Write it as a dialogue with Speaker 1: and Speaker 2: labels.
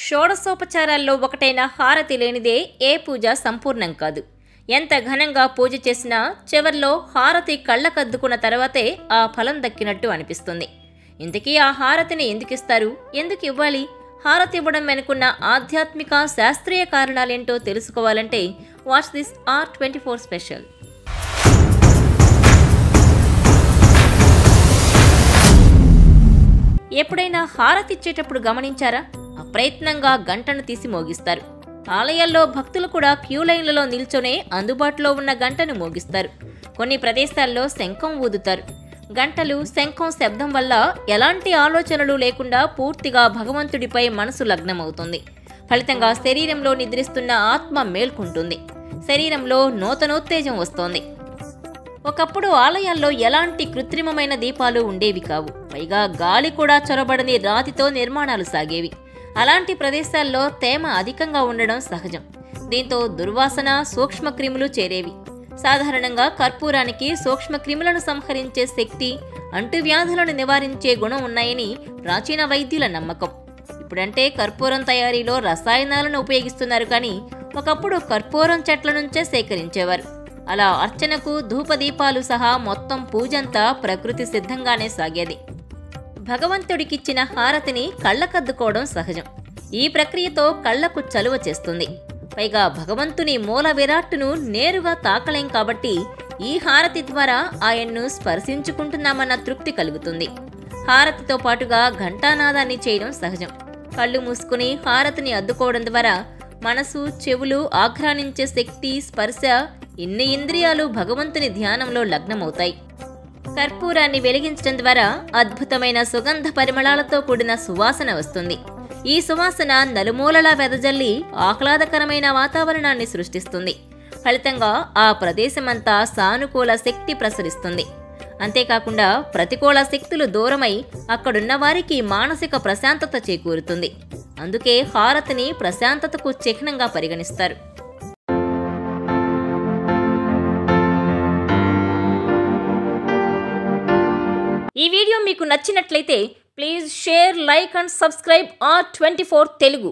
Speaker 1: షోడశోపచారాల్లో ఒకటైన హారతి లేనిదే ఏ పూజ సంపూర్ణం కాదు. ఎంత ఘనంగా పూజ చేసినా చివర్లో హారతి కళ్ళకద్దుకున్న తర్వాతే ఆ ఫలం దక్కినట్టు అనిపిస్తుంది. ఇంతకీ ఆ హారతిని ఎందుకిస్తారు, ఎందుకు ఇవ్వాలి, హారతి ఇవ్వడం వెనుకున్న ఆధ్యాత్మిక శాస్త్రీయ కారణాలేంటో తెలుసుకోవాలంటే వాచ్ దిస్ R24 స్పెషల్. ఎప్పుడైనా హారతి ఇచ్చేటప్పుడు గమనించారా? అప్రయత్నంగా గంటను తీసి మోగిస్తారు. ఆలయాల్లో భక్తులు కూడా క్యూ లైన్లలో నిల్చొనే అందుబాటులో ఉన్న గంటను మోగిస్తారు. కొన్ని ప్రదేశాల్లో శంఖం ఊదుతారు. గంటలు, శంఖం శబ్దం వల్ల ఎలాంటి ఆలోచనలు లేకుండా పూర్తిగా భగవంతుడిపై మనసు లగ్నమవుతుంది. ఫలితంగా శరీరంలో నిద్రిస్తున్న ఆత్మ మేల్కొంటుంది. శరీరంలో నూతనోత్తేజం వస్తోంది. ఒకప్పుడు ఆలయాల్లో ఎలాంటి కృత్రిమమైన దీపాలు ఉండేవి కావు. పైగా గాలి కూడా చొరబడని రాతితో నిర్మాణాలు సాగేవి. అలాంటి ప్రదేశాల్లో తేమ అధికంగా ఉండడం సహజం. దీంతో దుర్వాసన, సూక్ష్మక్రిములు చేరేవి. సాధారణంగా కర్పూరానికి సూక్ష్మక్రిములను సంహరించే శక్తి, అంటువ్యాధులను నివారించే గుణం ఉన్నాయని ప్రాచీన వైద్యుల నమ్మకం. ఇప్పుడంటే కర్పూరం తయారీలో రసాయనాలను ఉపయోగిస్తున్నారు, కానీ ఒకప్పుడు కర్పూరం చెట్ల నుంచే సేకరించేవారు. అలా అర్చనకు ధూపదీపాలు సహా మొత్తం పూజంతా ప్రకృతి సిద్ధంగానే సాగేది. భగవంతుడికిచ్చిన హారతిని కళ్ళకద్దుకోవడం సహజం. ఈ ప్రక్రియతో కళ్లకు చలువ చేస్తుంది. పైగా భగవంతుని మూల విరాట్టును నేరుగా తాకలేం కాబట్టి ఈ హారతి ద్వారా ఆయన్ను స్పర్శించుకుంటున్నామన్న తృప్తి కలుగుతుంది. హారతితో పాటుగా ఘంటానాదాన్ని చేయడం సహజం. కళ్ళు మూసుకుని హారతిని అద్దుకోవడం ద్వారా మనసు, చెవులు ఆఘ్రానించే శక్తి, స్పర్శ, ఇన్ని ఇంద్రియాలు భగవంతుని ధ్యానంలో లగ్నమవుతాయి. కర్పూరాన్ని వెలిగించడం ద్వారా అద్భుతమైన సుగంధ పరిమళాలతో కూడిన సువాసన వస్తుంది. ఈ సువాసన నలుమూలలా వెదజల్లి ఆహ్లాదకరమైన వాతావరణాన్ని సృష్టిస్తుంది. ఫలితంగా ఆ ప్రదేశమంతా సానుకూల శక్తి ప్రసరిస్తుంది. అంతేకాకుండా ప్రతికూల శక్తులు దూరమై అక్కడున్న వారికి మానసిక ప్రశాంతత చేకూరుతుంది. అందుకే హారతిని ప్రశాంతతకు చిహ్నంగా పరిగణిస్తారు. ఈ వీడియో మీకు నచ్చినట్లయితే please share, like and subscribe R24 Telugu.